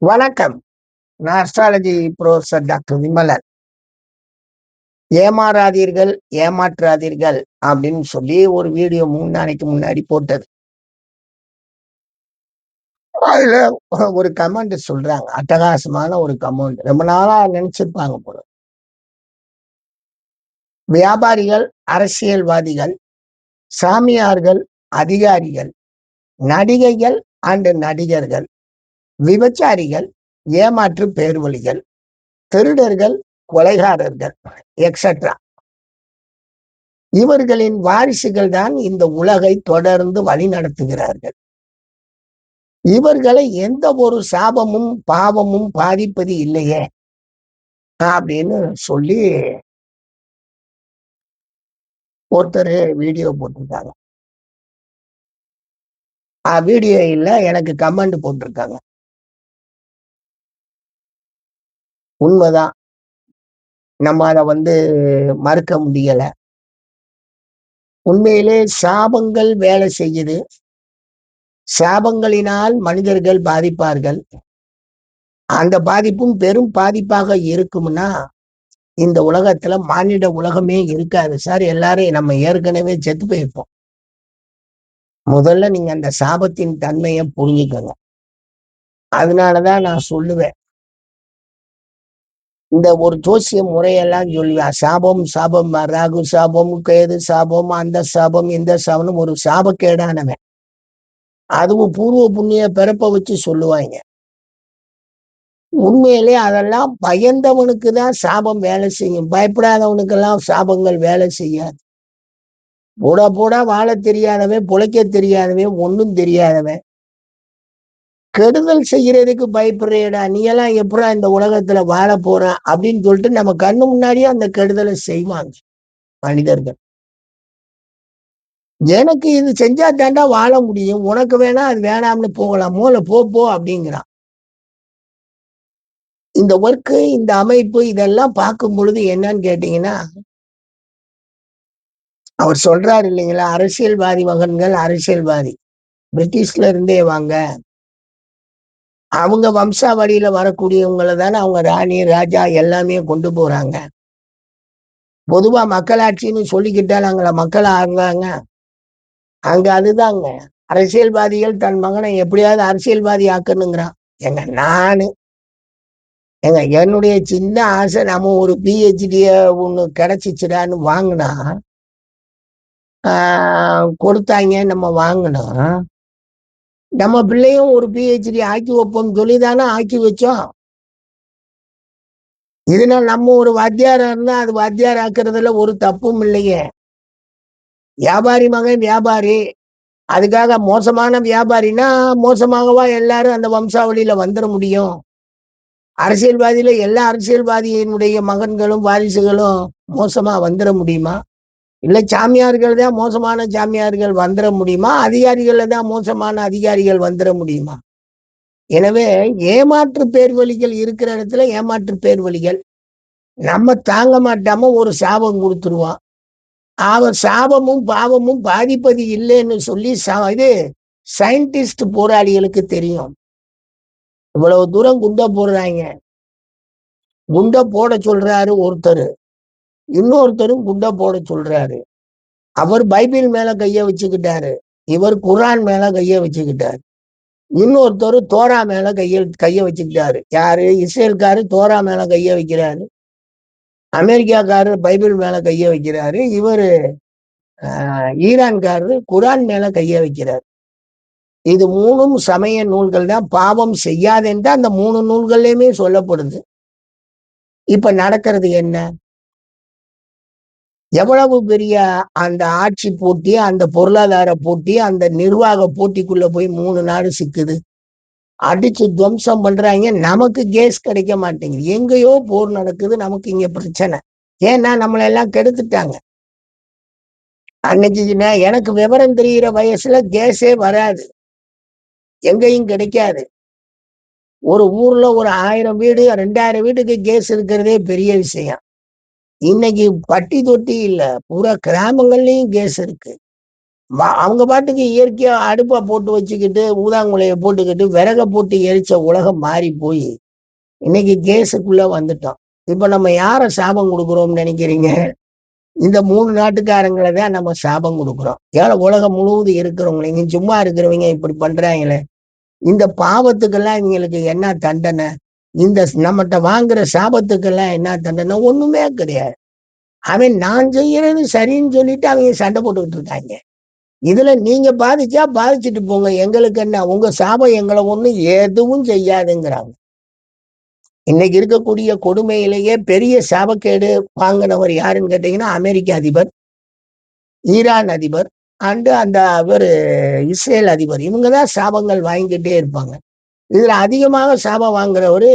வணக்கம். நான் astrology professor doctor Vimalan. ஏமாறாதீர்கள், ஏமாற்றாதீர்கள் அப்படின்னு சொல்லி ஒரு வீடியோ 3 நாளைக்கு முன்னாடி போட்டது. அதுல ஒரு கமெண்ட் சொல்றாங்க. அட்டகாசமான ஒரு கமெண்ட். ரொம்ப நாளா நினைச்சிருப்பாங்க போல. வியாபாரிகள், அரசியல்வாதிகள், சாமியார்கள், அதிகாரிகள், நடிகைகள் அண்ட் நடிகர்கள், விபச்சாரிகள், ஏமாற்று பேர்வழிகள், திருடர்கள், கொலைகாரர்கள் எக்ஸெட்ரா. இவர்களின் வாரிசுகள் தான் இந்த உலகை தொடர்ந்து வழிநடத்துகிறார்கள். இவர்களை எந்த ஒரு சாபமும் பாவமும் பாதிப்பது இல்லையே அப்படின்னு சொல்லி ஒருத்தர் வீடியோ போட்டிருக்காங்க. வீடியோ இல்ல, எனக்கு கமெண்ட் போட்டிருக்காங்க. உண்மைதான். நம்ம அதை மறுக்க முடியல. உண்மையிலே சாபங்கள் வேலை செய்யுது. சாபங்களினால் மனிதர்கள் பாதிப்பார்கள். அந்த பாதிப்பும் பெரும் பாதிப்பாக இருக்கும்னா இந்த உலகத்துல மானிட உலகமே இருக்காது சார். எல்லாரும் நம்ம ஏற்கனவே செத்து போயிருப்போம். முதல்ல நீங்க அந்த சாபத்தின் தன்மையை புரிஞ்சுக்கங்க. அதனாலதான் நான் சொல்லுவேன், இந்த ஒரு ஜோசிய முறையெல்லாம் சொல்லுவேன். சாபம் சாபம், ராகு சாபம், கேது சாபம், அந்த சாபம் இந்த சாபம், ஒரு சாபக்கேடானவன். அதுவும் பூர்வ புண்ணிய பிறப்ப வச்சு சொல்லுவாங்க. உண்மையிலே அதெல்லாம் பயந்தவனுக்கு தான் சாபம் வேலை செய்யும். பயப்படாதவனுக்கெல்லாம் சாபங்கள் வேலை செய்யாது. போடா போடா வாழ தெரியாதவன், பொழைக்க தெரியாதவன், ஒண்ணும் தெரியாதவன், கெடுதல் செய்யறதுக்கு பயப்படுறேடா, நீ எல்லாம் எப்படா இந்த உலகத்துல வாழ போற அப்படின்னு சொல்லிட்டு நம்ம கண்ணு முன்னாடியே அந்த கெடுதலை செய்வாங்க மனிதர்கள். எனக்கு இது செஞ்சா தாண்டா வாழ முடியும், உனக்கு வேணா அது வேணாம்னு போகலாம், மூல போ போ அப்படிங்கிறான். இந்த ஒர்க்கு, இந்த அமைப்பு இதெல்லாம் பார்க்கும் பொழுது என்னன்னு கேட்டீங்கன்னா, அவர் சொல்றாரு இல்லைங்களா, அரசியல்வாதி மகன்கள் அரசியல்வாதி பிரிட்டிஷ்ல இருந்தே வாங்க, அவங்க வம்சாவளியில வரக்கூடியவங்களை தானே அவங்க ராணி ராஜா எல்லாமே கொண்டு போறாங்க. பொதுவா மக்களாட்சின்னு சொல்லிக்கிட்டால் அங்க மக்கள் ஆகுறாங்க. அங்க அதுதாங்க, அரசியல்வாதிகள் தன் மகனை எப்படியாவது அரசியல்வாதி ஆக்கணுங்கிறான். எங்க நானு என்னுடைய சின்ன ஆசை, நம்ம ஒரு பிஹெச்டிய ஒண்ணு கிடைச்சிச்சுடான்னு வாங்கினா கொடுத்தாங்க, நம்ம வாங்கினோம். நம்ம பிள்ளையும் ஒரு பிஹெச்டி ஆக்கி வைப்போம் சொல்லிதானே ஆக்கி வச்சோம். இதனால நம்ம ஒரு வாத்தியாரா இருந்தா அது வாத்தியார் ஆக்குறதுல ஒரு தப்பும் இல்லையே. வியாபாரி மகன் வியாபாரி, அதுக்காக மோசமான வியாபாரினா மோசமாகவா எல்லாரும் அந்த வம்சாவளியில வந்துட முடியும்? அரசியல்வாதியில எல்லா அரசியல்வாதியினுடைய மகன்களும் வாரிசுகளும் மோசமா வந்துட முடியுமா? இல்ல சாமியார்கள் தான் மோசமான சாமியார்கள் வந்துட முடியுமா? அதிகாரிகள்ல தான் மோசமான அதிகாரிகள் வந்துட முடியுமா? எனவே ஏமாற்று பேர்வழிகள் இருக்கிற இடத்துல ஏமாற்று பேர்வழிகள் நம்ம தாங்க மாட்டாம ஒரு சாபம் கொடுத்துருவான். அவர் சாபமும் பாவமும் பாதிப்பது இல்லைன்னு சொல்லி இது சயின்டிஸ்ட் போராளிகளுக்கு தெரியும். இவ்வளவு தூரம் குண்ட போடுறாங்க. குண்ட போட சொல்றாரு ஒருத்தர், இன்னொருத்தரும் குண்ட போட சொல்றாரு. அவர் பைபிள் மேல கைய வச்சுக்கிட்டாரு, இவர் குரான் மேல கைய வச்சுக்கிட்டாரு. இன்னொருத்தர் தோரா மேல கைய வச்சுக்கிட்டாரு. யாரு? இஸ்ரேல்காரு தோரா மேல கைய வைக்கிறாரு, அமெரிக்காக்காரர் பைபிள் மேல கைய வைக்கிறாரு, இவரு ஈரான்காரரு குரான் மேல கைய வைக்கிறார். இது 3ம் சமய நூல்கள் தான். பாவம் செய்யாதென்று அந்த 3 நூல்கள்லயுமே சொல்லப்படுது. இப்ப நடக்கிறது என்ன? எவ்வளவு பெரிய அந்த ஆட்சி போட்டி, அந்த பொருளாதார போட்டி, அந்த நிர்வாக போட்டிக்குள்ள போய் 3 நாடு சிக்குது. அடிச்சு துவம்சம் பண்றாங்க. நமக்கு கேஸ் கிடைக்க மாட்டேங்குது. எங்கேயோ போர் நடக்குது, நமக்கு இங்க பிரச்சனை. ஏன்னா நம்மளை எல்லாம் கெடுத்துட்டாங்க. அன்னைக்கு எனக்கு விவரம் தெரிகிற வயசுல கேஸே வராது, எங்கேயும் கிடைக்காது. ஒரு ஊர்ல ஒரு 1000 வீடு 2000 வீட்டுக்கு கேஸ் இருக்கிறதே பெரிய விஷயம். இன்னைக்கு பட்டி தொட்டி இல்ல, பூரா கிராமங்கள்லயும் கேஸ் இருக்கு. அவங்க பாட்டுக்கு இயற்கையா அடுப்ப போட்டு வச்சுக்கிட்டு, ஊதாங்குழைய போட்டுக்கிட்டு, விறக போட்டு எரிச்ச உலகம் மாறி போய், இன்னைக்கு கேஸுக்குள்ள வந்துட்டோம். இப்ப நம்ம யார சாபம் குடுக்குறோம்னு நெனைக்கிறீங்க? இந்த 3 நாட்டுக்காரங்கள தான் நம்ம சாபம் குடுக்குறோம். உலகம் முழுவதும் இருக்கிறவங்கள, இங்க சும்மா இருக்கிறவங்க இப்படி பண்றாங்களே, இந்த பாவத்துக்கெல்லாம் இவங்களுக்கு என்ன தண்டனை? இந்த நம்மட்ட வாங்குற சாபத்துக்கெல்லாம் என்ன தண்டனை? ஒண்ணுமே கிடையாது. அவன் நான் செய்யறது சரின்னு சொல்லிட்டு அவங்க சண்டை போட்டுக்கிட்டு இருக்காய்ங்க. இதுல நீங்க பாதிச்சா பாதிச்சுட்டு போங்க. எங்களுக்கு என்ன? உங்க சாபம் எங்கள ஒண்ணும் எதுவும் செய்யாதுங்கிறாங்க. இன்னைக்கு இருக்கக்கூடிய கொடுமையிலேயே பெரிய சாபக்கேடு வாங்கினவர் யாருன்னு கேட்டீங்கன்னா, அமெரிக்க அதிபர், ஈரான் அதிபர், அந்த அவரு இஸ்ரேல் அதிபர். இவங்க தான் சாபங்கள் வாங்கிக்கிட்டே இருப்பாங்க. இதுல அதிகமாக சாபம் வாங்குறவரு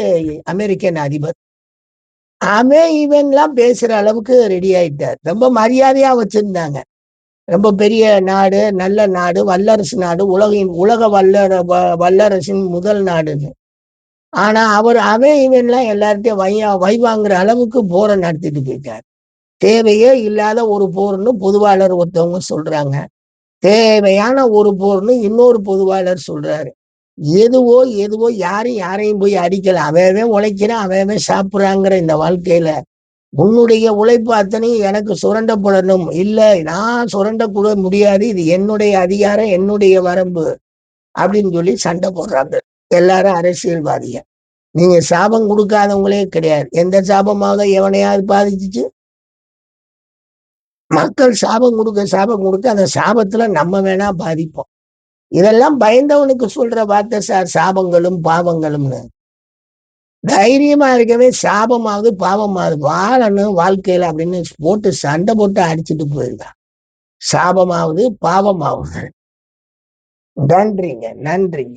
அமெரிக்கன் அதிபர். அவன் இவன்லாம் பேசுற அளவுக்கு ரெடி ஆயிட்டார். ரொம்ப மரியாதையா வச்சிருந்தாங்க. ரொம்ப பெரிய நாடு, நல்ல நாடு, வல்லரசு நாடு, உலக வல்லரசின் முதல் நாடுன்னு. ஆனா அவன் இவன்லாம் எல்லார்ட்டயும் வாங்குற அளவுக்கு போர நடத்திட்டு போயிட்டார். தேவையே இல்லாத ஒரு போர்ன்னு பொதுவாளர் ஒருத்தவங்க சொல்றாங்க. தேவையான ஒரு போர்ன்னு இன்னொரு பொதுவாளர் சொல்றாரு. எதுவோ எதுவோ யாரும் யாரையும் போய் அடிக்கல. அவன் அவன் உழைக்கிறான், அவன் அவன் சாப்பிடுறாங்கிற இந்த வாழ்க்கையில, உன்னுடைய உழைப்பு அத்தனையும் எனக்கு சுரண்டப்படணும். இல்ல நான் சுரண்டக்கூட முடியாது. இது என்னுடைய அதிகாரம், என்னுடைய வரம்பு அப்படின்னு சொல்லி சண்டை போடுறாங்க. எல்லாரும் அரசியல்வாதிக. நீங்க சாபம் குடுக்காதவங்களே கிடையாது. எந்த சாபமாக எவனையாவது பாதிச்சுச்சு? மக்கள் சாபம் குடுக்க அந்த சாபத்துல நம்ம வேணா பாதிப்போம். இதெல்லாம் பயந்தவனுக்கு சொல்ற வார்த்தை சார் சாபங்களும், பாவங்களும்னு. தைரியமா இருக்கவே சாபமாவது, பாவமாவது வாழணும் வாழ்க்கையில அப்படின்னு போட்டு சண்டை போட்டு அடிச்சுட்டு போயிருக்கான். சாபமாவது, பாவமாவது. நன்றிங்க, நன்றிங்க.